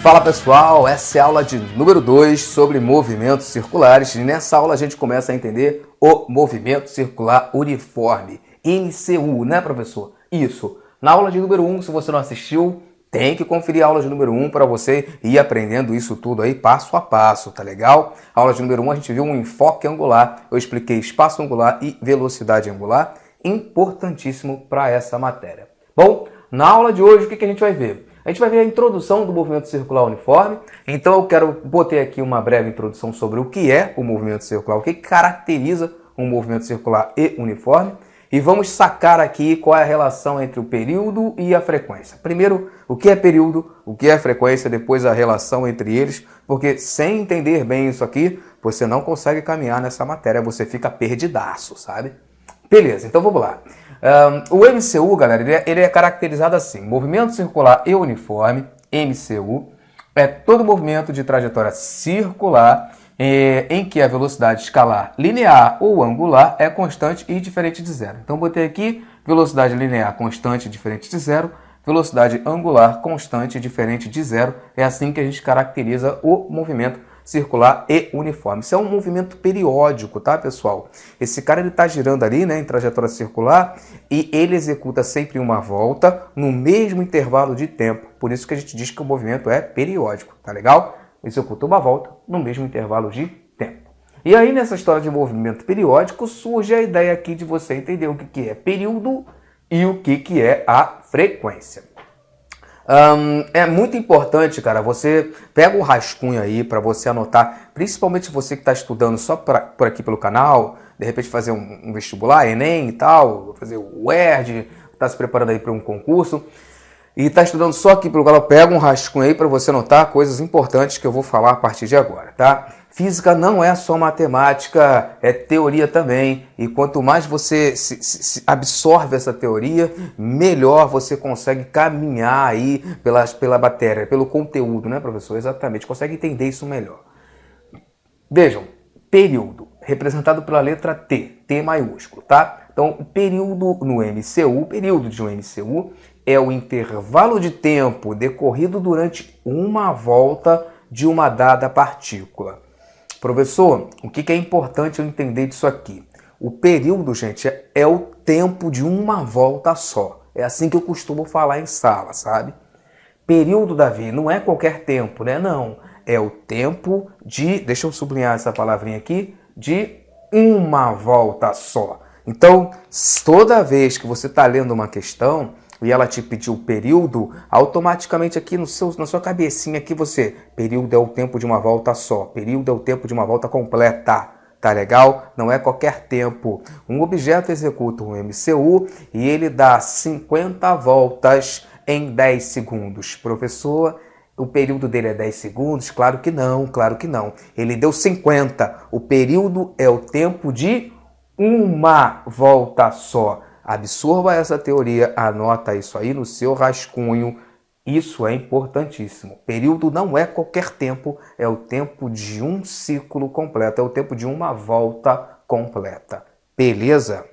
Fala pessoal, essa é a aula de número 2 sobre movimentos circulares e nessa aula a gente começa a entender o movimento circular uniforme, MCU, né professor? Isso, na aula de número 1, se você não assistiu, tem que conferir a aula de número 1 para você ir aprendendo isso tudo aí passo a passo, tá legal? A aula de número 1 a gente viu um enfoque angular, eu expliquei espaço angular e velocidade angular, importantíssimo para essa matéria. Bom, na aula de hoje o que a gente vai ver? A gente vai ver a introdução do movimento circular uniforme, então eu botei aqui uma breve introdução sobre o que é o movimento circular, o que caracteriza um movimento circular e uniforme, e vamos sacar aqui qual é a relação entre o período e a frequência. Primeiro, o que é período, o que é frequência, depois a relação entre eles, porque sem entender bem isso aqui, você não consegue caminhar nessa matéria, você fica perdidaço, sabe? Beleza, então vamos lá. O MCU, galera, ele é caracterizado assim, movimento circular e uniforme, MCU, é todo movimento de trajetória circular em que a velocidade escalar linear ou angular é constante e diferente de zero. Então botei aqui velocidade linear constante e diferente de zero, velocidade angular constante e diferente de zero, é assim que a gente caracteriza o movimento circular e uniforme. Isso é um movimento periódico, tá, pessoal? Esse cara ele está girando ali, né, em trajetória circular e ele executa sempre uma volta no mesmo intervalo de tempo. Por isso que a gente diz que o movimento é periódico, tá legal? Executa uma volta no mesmo intervalo de tempo. E aí, nessa história de movimento periódico, surge a ideia aqui de você entender o que é período e o que é a frequência. É muito importante, cara, você pega um rascunho aí para você anotar, principalmente você que está estudando só por aqui pelo canal, de repente fazer um vestibular, Enem e tal, fazer o UERJ, está se preparando aí para um concurso, e está estudando só aqui pelo canal, pega um rascunho aí para você anotar coisas importantes que eu vou falar a partir de agora, tá? Física não é só matemática, é teoria também. E quanto mais você se absorve essa teoria, melhor você consegue caminhar aí pela matéria, pelo conteúdo, né, professor? Exatamente, consegue entender isso melhor. Vejam, período, representado pela letra T, T maiúsculo, tá? Então, o período no MCU, o período de um MCU é o intervalo de tempo decorrido durante uma volta de uma dada partícula. Professor, o que é importante eu entender disso aqui? O período, gente, é o tempo de uma volta só. É assim que eu costumo falar em sala, sabe? Período, Davi, não é qualquer tempo, né? Não. É o tempo de, deixa eu sublinhar essa palavrinha aqui, de uma volta só. Então, toda vez que você está lendo uma questão e ela te pediu o período, automaticamente aqui na sua cabecinha aqui período é o tempo de uma volta só, período é o tempo de uma volta completa, tá legal? Não é qualquer tempo. Um objeto executa um MCU e ele dá 50 voltas em 10 segundos. Professor, o período dele é 10 segundos? Claro que não, claro que não. Ele deu 50. O período é o tempo de uma volta só. Absorva essa teoria, anota isso aí no seu rascunho, isso é importantíssimo. Período não é qualquer tempo, é o tempo de um ciclo completo, é o tempo de uma volta completa. Beleza?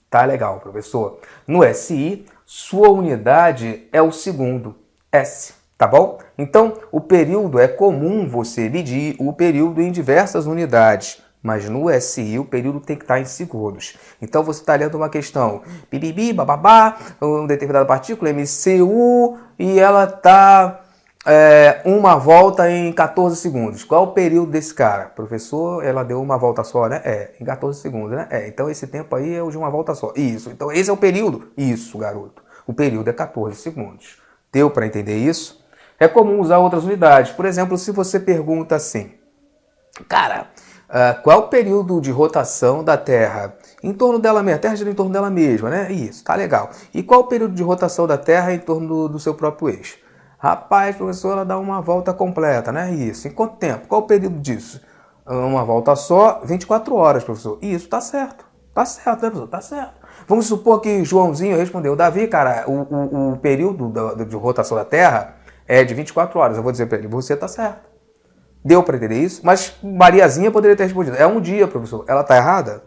Tá legal, professor. No SI, sua unidade é o segundo, S, tá bom? Então, o período é comum você medir o período em diversas unidades. Mas no SI o período tem que estar em segundos. Então você está lendo uma questão, bibibi, bababá, uma determinada partícula, MCU, e ela está uma volta em 14 segundos. Qual é o período desse cara? Professor, ela deu uma volta só, né? Em 14 segundos, né? Então esse tempo aí é o de uma volta só. Isso, então esse é o período? Isso, garoto. O período é 14 segundos. Deu para entender isso? É comum usar outras unidades. Por exemplo, se você pergunta assim, cara, qual é o período de rotação da Terra? Em torno dela mesma, a Terra gira em torno dela mesma, né? Isso, tá legal. E qual é o período de rotação da Terra em torno do seu próprio eixo? Rapaz, professor, ela dá uma volta completa, né? Isso. Em quanto tempo? Qual é o período disso? Uma volta só, 24 horas, professor. Isso, tá certo. Tá certo, né, professor? Tá certo. Vamos supor que Joãozinho respondeu, Davi, cara, o período de rotação da Terra é de 24 horas. Eu vou dizer para ele, você tá certo. Deu para entender isso? Mas Mariazinha poderia ter respondido, é um dia, professor. Ela tá errada?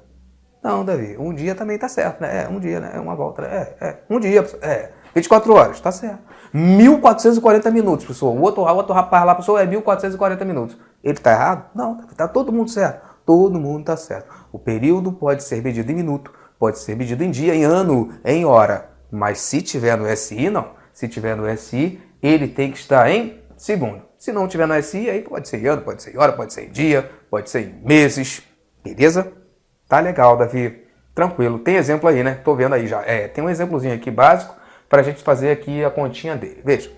Não, Davi, um dia também tá certo, né? Um dia, né? É uma volta, né? Um dia, professor. 24 horas, tá certo. 1.440 minutos, pessoal. O outro rapaz lá, pessoal, é 1.440 minutos. Ele tá errado? Não, tá todo mundo certo. Todo mundo tá certo. O período pode ser medido em minuto, pode ser medido em dia, em ano, em hora. Mas se tiver no SI, não. Se tiver no SI, ele tem que estar em segundo. Se não tiver no SI, aí pode ser em ano, pode ser em hora, pode ser em dia, pode ser em meses. Beleza? Tá legal, Davi. Tranquilo. Tem exemplo aí, né? Tô vendo aí já. Tem um exemplozinho aqui básico para a gente fazer aqui a continha dele. Veja.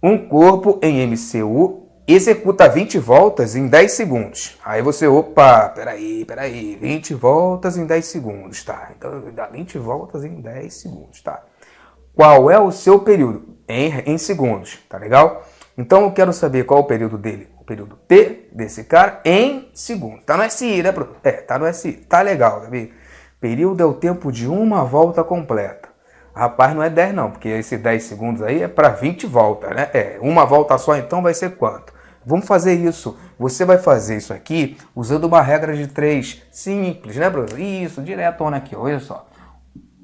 Um corpo em MCU executa 20 voltas em 10 segundos. Aí você, opa, peraí, 20 voltas em 10 segundos, tá? Então dá 20 voltas em 10 segundos, tá? Qual é o seu período? Em segundos, tá legal? Então eu quero saber qual é o período dele. O período T desse cara em segundos. Tá no SI, né, Bruno? Tá no SI. Tá legal, Gabi. Período é o tempo de uma volta completa. Rapaz, não é 10 não, porque esse 10 segundos aí é para 20 voltas, né? Uma volta só então vai ser quanto? Vamos fazer isso. Você vai fazer isso aqui usando uma regra de 3 simples, né, Bruno? Isso, diretona aqui, olha só.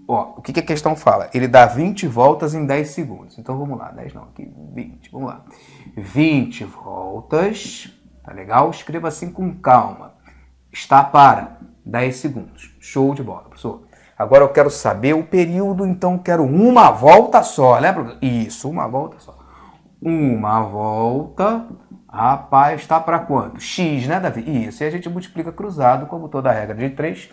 Ó, o que a questão fala? Ele dá 20 voltas em 10 segundos. Então vamos lá, 10 não, aqui 20, vamos lá. 20 voltas, tá legal? Escreva assim com calma. Está para 10 segundos. Show de bola, professor. Agora eu quero saber o período, então quero uma volta só, né, professor? Isso, uma volta só. Uma volta, rapaz, está para quanto? X, né, Davi? Isso, e a gente multiplica cruzado, como toda a regra de 3.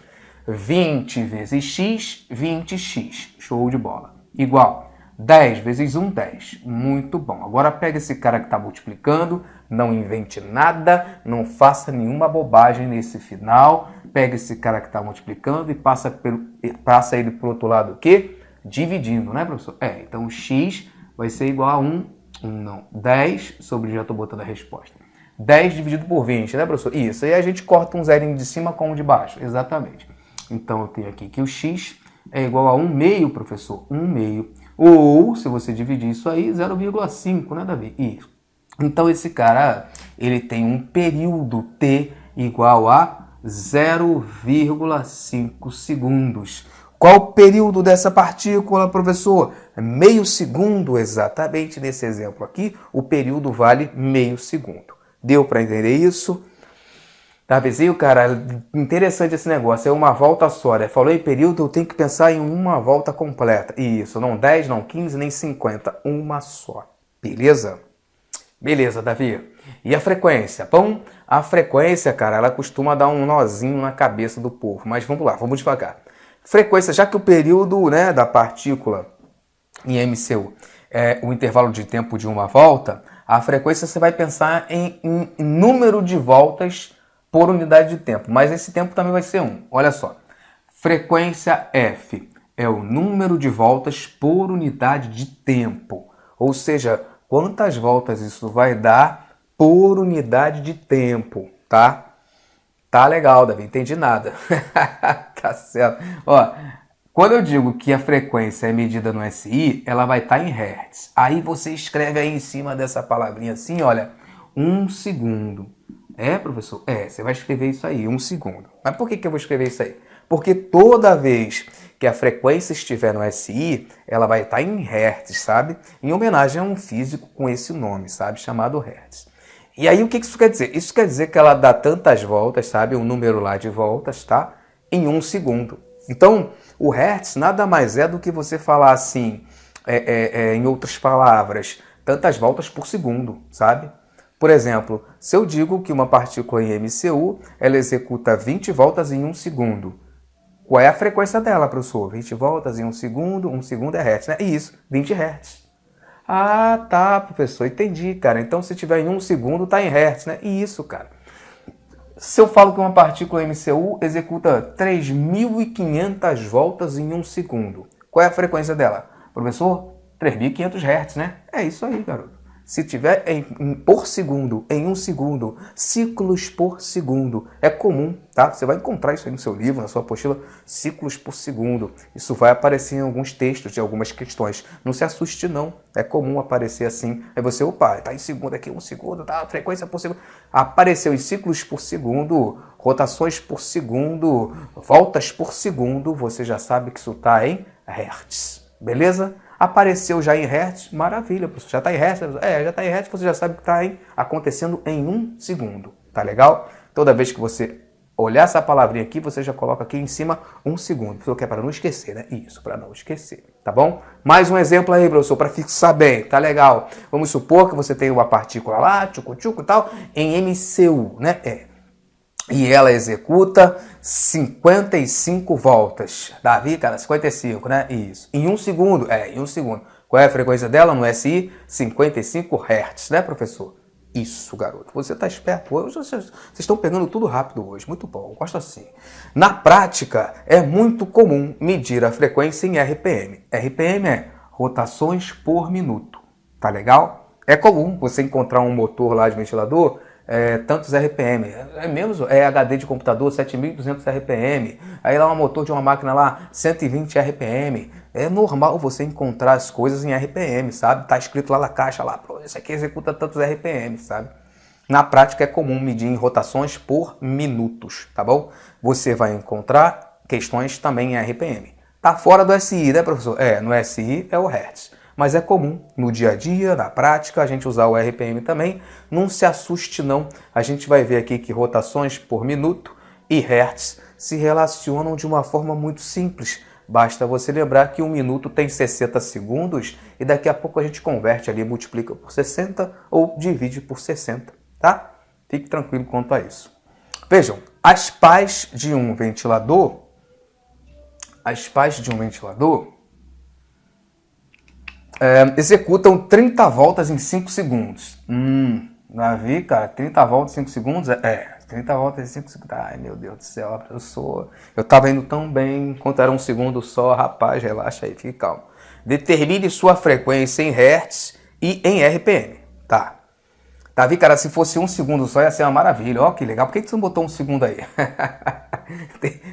20 vezes x, 20x. Show de bola. Igual 10 vezes 1, 10. Muito bom. Agora pega esse cara que está multiplicando, não invente nada, não faça nenhuma bobagem nesse final. Pega esse cara que está multiplicando e passa ele para o outro lado o quê? Dividindo, né, professor? Então x vai ser igual a 10 sobre, já estou botando a resposta. 10 dividido por 20, né, professor? Isso. E a gente corta um zerinho de cima com um de baixo. Exatamente. Então, eu tenho aqui que o x é igual a 1/2, professor. 1/2. Ou, se você dividir isso aí, 0,5, né, Davi? Isso. Então, esse cara, ele tem um período t igual a 0,5 segundos. Qual o período dessa partícula, professor? Meio segundo, exatamente nesse exemplo aqui, o período vale meio segundo. Deu para entender isso? Davizinho, cara, interessante esse negócio, é uma volta só, né? Falou em período, eu tenho que pensar em uma volta completa. Isso, não 10, não 15, nem 50, uma só. Beleza? Beleza, Davi. E a frequência? Bom, a frequência, cara, ela costuma dar um nozinho na cabeça do povo. Mas vamos lá, vamos devagar. Frequência, já que o período, né, da partícula em MCU é o intervalo de tempo de uma volta, a frequência você vai pensar em número de voltas por unidade de tempo, mas esse tempo também vai ser 1. Olha só, frequência F é o número de voltas por unidade de tempo, ou seja, quantas voltas isso vai dar por unidade de tempo, tá? Tá legal, Davi, entendi nada. Tá certo. Ó, quando eu digo que a frequência é medida no SI, ela vai estar em Hertz. Aí você escreve aí em cima dessa palavrinha assim, olha, 1 segundo. Professor? Você vai escrever isso aí, 1 segundo. Mas por que eu vou escrever isso aí? Porque toda vez que a frequência estiver no SI, ela vai estar em Hertz, sabe? Em homenagem a um físico com esse nome, sabe? Chamado Hertz. E aí o que isso quer dizer? Isso quer dizer que ela dá tantas voltas, sabe? Um número lá de voltas, tá? Em 1 segundo. Então, o Hertz nada mais é do que você falar assim, em outras palavras, tantas voltas por segundo, sabe? Por exemplo, se eu digo que uma partícula em MCU, ela executa 20 voltas em 1 segundo. Qual é a frequência dela, professor? 20 voltas em 1 segundo é Hertz, né? Isso, 20 Hertz. Ah, tá, professor, entendi, cara. Então, se tiver em 1 segundo, tá em Hertz, né? Isso, cara. Se eu falo que uma partícula MCU executa 3.500 voltas em 1 segundo, qual é a frequência dela? Professor, 3.500 Hz, né? É isso aí, garoto. Se tiver por segundo, em 1 segundo, ciclos por segundo, é comum, tá? Você vai encontrar isso aí no seu livro, na sua apostila, ciclos por segundo. Isso vai aparecer em alguns textos de algumas questões. Não se assuste, não. É comum aparecer assim. Aí você, opa, tá em segundo aqui, 1 segundo, tá? Frequência por segundo. Apareceu em ciclos por segundo, rotações por segundo, voltas por segundo. Você já sabe que isso tá em Hertz. Beleza? Apareceu já em hertz, maravilha, professor. Já está em hertz? Já está em hertz, você já sabe que está acontecendo em 1 segundo. Tá legal? Toda vez que você olhar essa palavrinha aqui, você já coloca aqui em cima 1 segundo. Porque é para não esquecer, né? Isso, para não esquecer. Tá bom? Mais um exemplo aí, professor, para fixar bem. Tá legal? Vamos supor que você tem uma partícula lá, tchucu-tchucu e tal, em MCU, né? E ela executa 55 voltas. Davi, cara, 55, né? Isso. Em 1 segundo. Em 1 segundo. Qual é a frequência dela no SI? 55 Hz, né, professor? Isso, garoto. Você está esperto hoje. Vocês estão pegando tudo rápido hoje. Muito bom. Eu gosto assim. Na prática, é muito comum medir a frequência em RPM. RPM é rotações por minuto. Tá legal? É comum você encontrar um motor lá de ventilador tantos RPM, é HD de computador 7.200 RPM, aí lá um motor de uma máquina lá 120 RPM, é normal você encontrar as coisas em RPM, sabe? Tá escrito lá na caixa, lá, isso aqui executa tantos RPM, sabe? Na prática é comum medir em rotações por minutos, tá bom? Você vai encontrar questões também em RPM. Tá fora do SI, né, professor? No SI é o Hertz. Mas é comum no dia a dia, na prática, a gente usar o RPM também. Não se assuste não, a gente vai ver aqui que rotações por minuto e Hertz se relacionam de uma forma muito simples. Basta você lembrar que 1 minuto tem 60 segundos e daqui a pouco a gente converte ali, multiplica por 60 ou divide por 60, tá? Fique tranquilo quanto a isso. Vejam, as pás de um ventilador executam 30 voltas em 5 segundos. Davi, cara, 30 voltas em 5 segundos? 30 voltas em 5 segundos. Ai, meu Deus do céu, eu tava indo tão bem enquanto era 1 segundo só, rapaz, relaxa aí, fique calmo. Determine sua frequência em Hertz e em RPM, tá? Davi, cara, se fosse 1 segundo só ia ser uma maravilha. Ó, que legal, por que você não botou 1 segundo aí?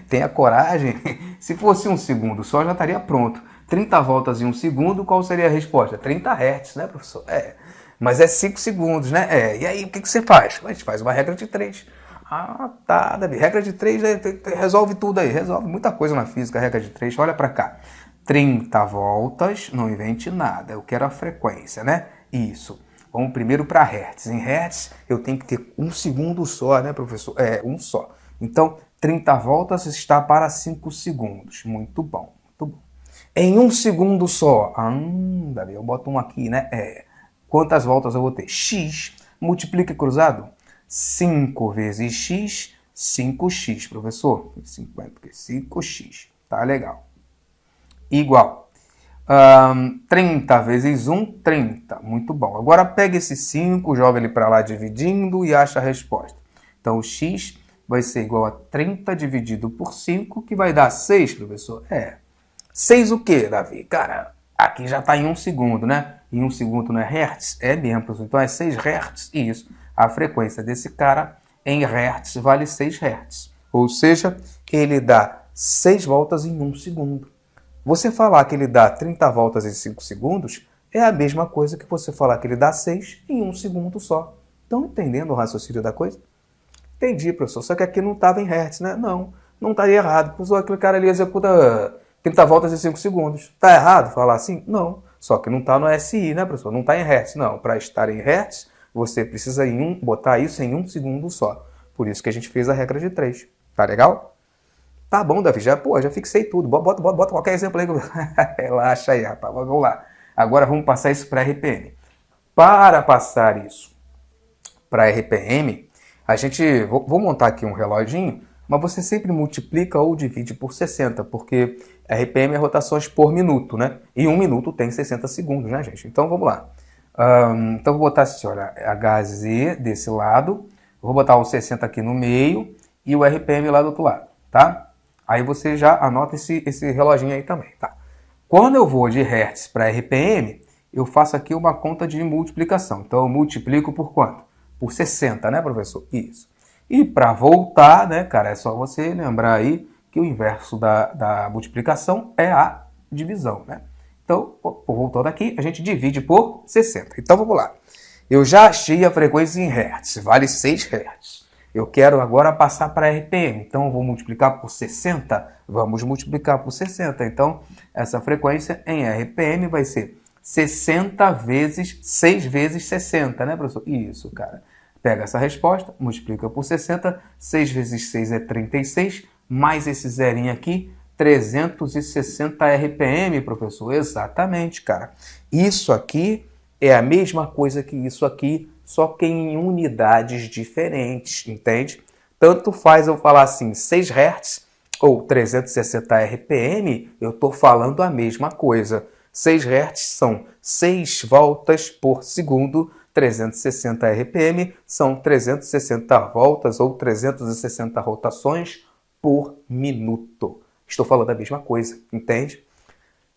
Tenha coragem. Se fosse 1 segundo só, já estaria pronto. 30 voltas em 1 segundo, qual seria a resposta? 30 Hz, né, professor? Mas é 5 segundos, né? E aí, o que você faz? A gente faz uma regra de 3. Ah, tá, Davi. Regra de 3 resolve tudo aí. Resolve muita coisa na física, regra de 3. Olha pra cá. 30 voltas, não invente nada. Eu quero a frequência, né? Isso. Vamos primeiro para Hertz. Em Hertz, eu tenho que ter 1 segundo só, né, professor? Um só. Então, 30 voltas está para 5 segundos. Muito bom, muito bom. Em 1 segundo só. Davi, eu boto um aqui, né? Quantas voltas eu vou ter? X. Multiplica cruzado. 5 vezes X, 5x, professor. 5x. Tá legal. Igual. 30 vezes 1, 30. Muito bom. Agora pega esse 5, joga ele para lá dividindo e acha a resposta. Então, o x vai ser igual a 30 dividido por 5, que vai dar 6, professor. 6 o quê, Davi? Cara, aqui já está em 1 segundo, né? Em 1 segundo não é Hertz? É mesmo, professor. Então, é 6 Hertz. Isso. A frequência desse cara em Hertz vale 6 Hertz. Ou seja, ele dá 6 voltas em 1 segundo. Você falar que ele dá 30 voltas em 5 segundos é a mesma coisa que você falar que ele dá 6 em 1 segundo só. Estão entendendo o raciocínio da coisa? Entendi, professor. Só que aqui não estava em Hertz, né? Não estaria errado. Professor, aquele cara ali executa 30 voltas em 5 segundos. Está errado falar assim? Não. Só que não está no SI, né, professor? Não está em Hertz. Não. Para estar em Hertz, você precisa botar isso em 1 segundo só. Por isso que a gente fez a regra de 3. Tá legal? Tá bom, Davi, já fixei tudo. Bota qualquer exemplo aí. Relaxa aí, rapaz. Vamos lá. Agora vamos passar isso para RPM. Para passar isso para RPM, vou montar aqui um reloginho, mas você sempre multiplica ou divide por 60, porque RPM é rotações por minuto, né? E 1 minuto tem 60 segundos, né, gente? Então vamos lá. Então vou botar assim, olha, HZ desse lado, vou botar o 60 aqui no meio e o RPM lá do outro lado, tá? Aí você já anota esse reloginho aí também, tá? Quando eu vou de Hertz para RPM, eu faço aqui uma conta de multiplicação. Então eu multiplico por quanto? Por 60, né, professor? Isso. E para voltar, né, cara, é só você lembrar aí que o inverso da multiplicação é a divisão, né? Então, voltando aqui, a gente divide por 60. Então vamos lá. Eu já achei a frequência em Hertz, vale 6 Hertz. Eu quero agora passar para RPM, então eu vou multiplicar por 60? Vamos multiplicar por 60. Então, essa frequência em RPM vai ser 60 vezes 6 vezes 60, né, professor? Isso, cara. Pega essa resposta, multiplica por 60, 6 vezes 6 é 36, mais esse zerinho aqui, 360 RPM, professor. Exatamente, cara. Isso aqui é a mesma coisa que isso aqui, só que em unidades diferentes, entende? Tanto faz eu falar assim, 6 Hz ou 360 RPM, eu estou falando a mesma coisa. 6 Hz são 6 voltas por segundo, 360 RPM são 360 voltas ou 360 rotações por minuto. Estou falando a mesma coisa, entende?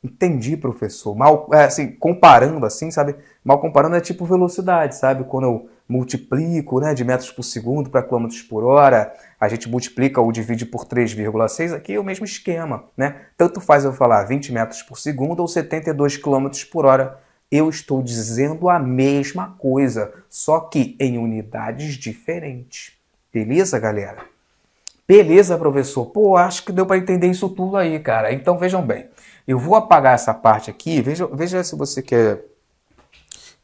Entendi, professor. Mal, assim, comparando assim, sabe? Mal comparando é tipo velocidade, sabe? Quando eu multiplico, né, de metros por segundo para quilômetros por hora, a gente multiplica ou divide por 3,6, aqui é o mesmo esquema, né? Tanto faz eu falar 20 metros por segundo ou 72 quilômetros por hora. Eu estou dizendo a mesma coisa, só que em unidades diferentes. Beleza, galera? Beleza, professor. Pô, acho que deu para entender isso tudo aí, cara. Então, vejam bem. Eu vou apagar essa parte aqui. Veja se você quer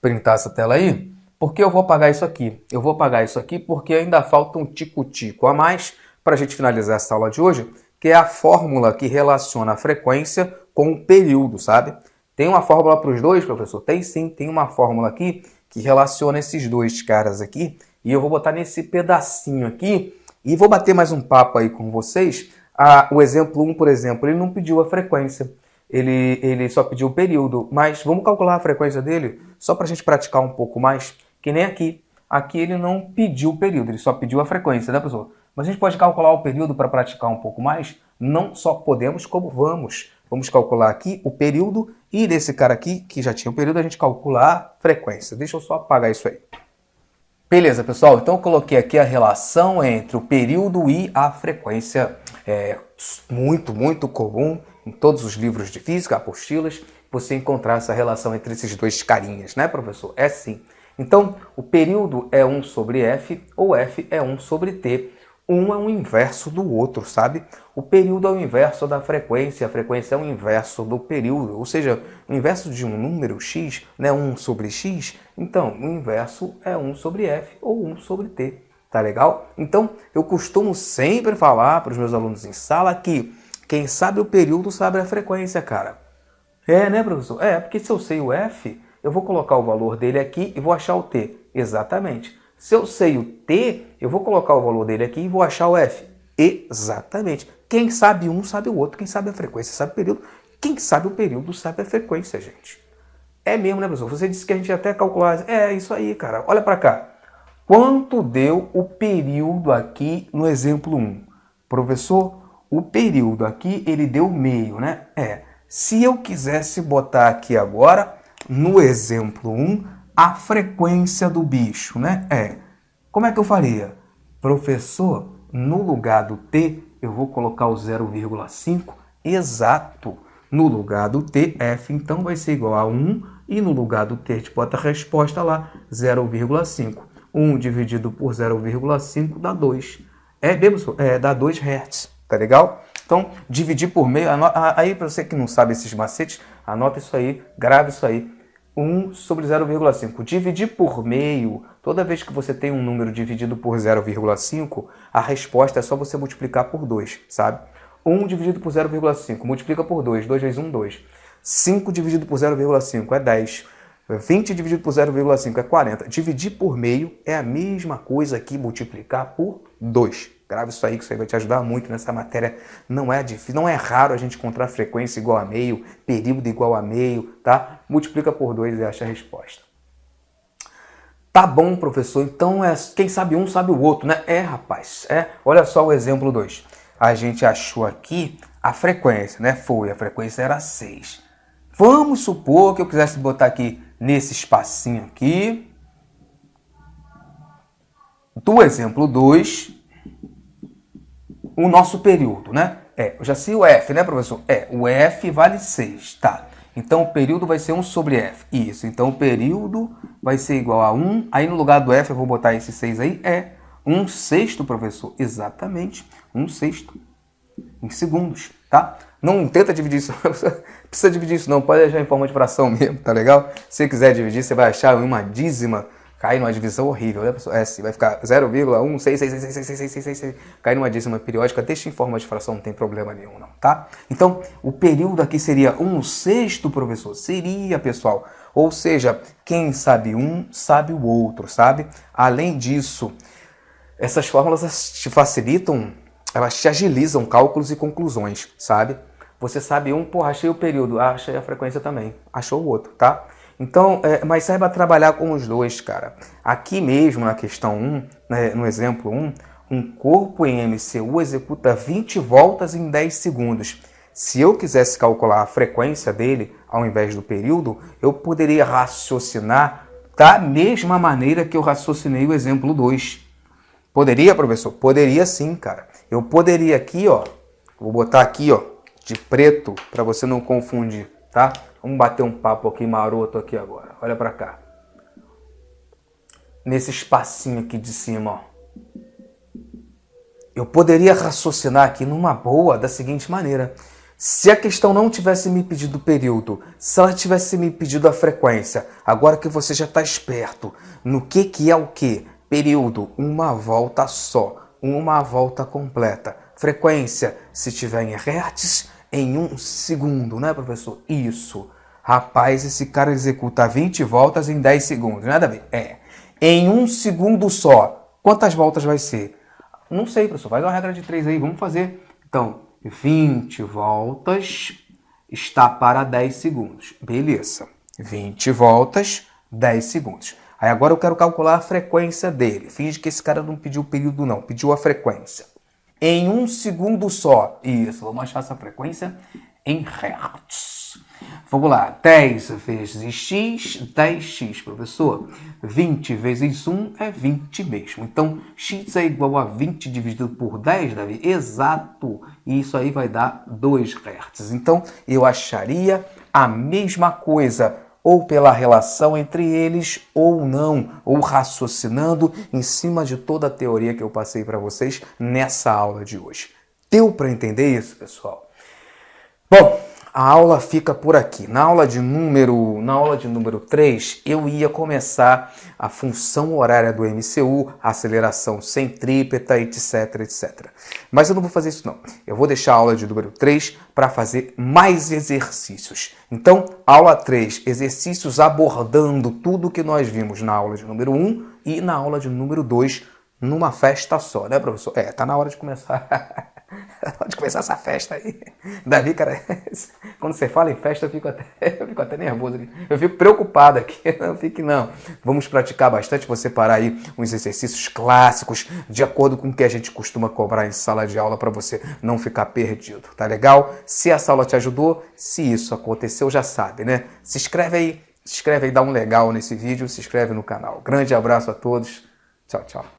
printar essa tela aí. Por que eu vou apagar isso aqui? Eu vou apagar isso aqui porque ainda falta um tico-tico a mais para a gente finalizar essa aula de hoje, que é a fórmula que relaciona a frequência com o período, sabe? Tem uma fórmula para os dois, professor? Tem sim, tem uma fórmula aqui que relaciona esses dois caras aqui. E eu vou botar nesse pedacinho aqui e vou bater mais um papo aí com vocês. O exemplo 1, por exemplo, ele não pediu a frequência. Ele só pediu o período. Mas vamos calcular a frequência dele só para a gente praticar um pouco mais. Que nem aqui. Aqui ele não pediu o período, ele só pediu a frequência, né, professor? Mas a gente pode calcular o período para praticar um pouco mais? Não só podemos, como vamos. Vamos calcular aqui o período e desse cara aqui, que já tinha o período, a gente calcula a frequência. Deixa eu só apagar isso aí. Beleza, pessoal. Então eu coloquei aqui a relação entre o período e a frequência. É muito comum em todos os livros de física, apostilas, você encontrar essa relação entre esses dois carinhas, né, professor? É sim. Então, o período é 1 sobre F, ou F é 1 sobre T. Um é o inverso do outro, sabe? O período é o inverso da frequência, a frequência é o inverso do período, ou seja, o inverso de um número x, né, 1 sobre x, então o inverso é 1 sobre F ou 1 sobre T, tá legal? Então, eu costumo sempre falar para os meus alunos em sala que quem sabe o período sabe a frequência, cara. É, né, professor? É, porque se eu sei o F, eu vou colocar o valor dele aqui e vou achar o T. Exatamente. Se eu sei o T, eu vou colocar o valor dele aqui e vou achar o F. Exatamente. Quem sabe um, sabe o outro. Quem sabe a frequência, sabe o período. Quem sabe o período, sabe a frequência, gente. É mesmo, né, professor? Você disse que a gente ia até calcular. É, isso aí, cara. Olha para cá. Quanto deu o período aqui no exemplo 1? Professor, o período aqui, ele deu meio, né? Se eu quisesse botar aqui agora, no exemplo 1, a frequência do bicho, né? Como é que eu faria? Professor, no lugar do T, eu vou colocar o 0,5, exato. No lugar do T, F, então, vai ser igual a 1, e no lugar do T, a gente bota a resposta lá, 0,5. 1 dividido por 0,5 dá 2. Dá 2 Hz, tá legal? Então, dividir por meio, aí para você que não sabe esses macetes, anota isso aí, grava isso aí. 1 sobre 0,5. Dividir por meio, toda vez que você tem um número dividido por 0,5, a resposta é só você multiplicar por 2, sabe? 1 dividido por 0,5, multiplica por 2, 2 vezes 1, 2. 5 dividido por 0,5 é 10. 20 dividido por 0,5 é 40. Dividir por meio é a mesma coisa que multiplicar por 2. Grava isso aí, que isso aí vai te ajudar muito nessa matéria. Não é difícil, não é raro a gente encontrar frequência igual a meio, período igual a meio, tá? Multiplica por 2 e acha a resposta. Tá bom, professor, então quem sabe um sabe o outro, né? Rapaz, olha só o exemplo 2. A gente achou aqui a frequência, né? A frequência era 6. Vamos supor que eu quisesse botar aqui nesse espacinho aqui, do exemplo 2, o nosso período, né? Eu já sei o F, né, professor? O F vale 6, tá? Então, o período vai ser 1 sobre F. Isso, então o período vai ser igual a 1. Aí, no lugar do F, eu vou botar esse 6 aí, Um sexto, professor? Exatamente, um sexto. Em segundos, tá? Não tenta dividir isso, precisa dividir isso não, pode deixar em forma de fração mesmo, tá legal? Se você quiser dividir, você vai achar uma dízima, cair numa divisão horrível, né, pessoal? Vai ficar 0,1666666, cair numa dízima periódica, deixa em forma de fração, não tem problema nenhum não, tá? Então, o período aqui seria um sexto, professor, seria, pessoal, ou seja, quem sabe um, sabe o outro, sabe? Além disso, essas fórmulas te facilitam, elas te agilizam cálculos e conclusões, sabe? Você sabe um, pô, achei o período, achei a frequência também, achou o outro, tá? Então, mas saiba trabalhar com os dois, cara. Aqui mesmo na questão 1, né, no exemplo 1, um corpo em MCU executa 20 voltas em 10 segundos. Se eu quisesse calcular a frequência dele, ao invés do período, eu poderia raciocinar da mesma maneira que eu raciocinei o exemplo 2. Poderia, professor? Poderia sim, cara. Eu poderia aqui, ó, vou botar aqui, ó, de preto, para você não confundir, tá? Vamos bater um papo aqui maroto aqui agora. Olha para cá. Nesse espacinho aqui de cima, ó. Eu poderia raciocinar aqui numa boa da seguinte maneira. Se a questão não tivesse me pedido o período, se ela tivesse me pedido a frequência, agora que você já está esperto no que é o que? Período, uma volta só, uma volta completa. Frequência, se tiver em hertz, em 1 segundo, né, professor? Isso. Rapaz, esse cara executa 20 voltas em 10 segundos, nada a ver. Em 1 segundo só. Quantas voltas vai ser? Não sei, professor, faz uma regra de 3 aí, vamos fazer. Então, 20 voltas está para 10 segundos. Beleza. 20 voltas, 10 segundos. Aí agora eu quero calcular a frequência dele. Finge que esse cara não pediu o período não, pediu a frequência. Em 1 segundo só. Isso, vamos achar essa frequência em hertz. Vamos lá, 10 vezes x, 10x, professor. 20 vezes 1 é 20 mesmo. Então, x é igual a 20 dividido por 10, Davi? Exato. E isso aí vai dar 2 Hz. Então, eu acharia a mesma coisa, ou pela relação entre eles, ou não, ou raciocinando em cima de toda a teoria que eu passei para vocês nessa aula de hoje. Deu para entender isso, pessoal? Bom, a aula fica por aqui. Na aula de número 3, eu ia começar a função horária do MCU, a aceleração centrípeta, etc, etc. Mas eu não vou fazer isso não. Eu vou deixar a aula de número 3 para fazer mais exercícios. Então, aula 3, exercícios abordando tudo que nós vimos na aula de número 1 e na aula de número 2, numa festa só, né, professor? Tá na hora de começar... Pode começar essa festa aí. Davi, cara, quando você fala em festa, eu fico até nervoso aqui. Eu fico preocupado aqui. Não fique não. Vamos praticar bastante, vou separar aí uns exercícios clássicos, de acordo com o que a gente costuma cobrar em sala de aula, para você não ficar perdido. Tá legal? Se essa aula te ajudou, se isso aconteceu, já sabe, né? Se inscreve aí, dá um legal nesse vídeo, se inscreve no canal. Grande abraço a todos. Tchau, tchau.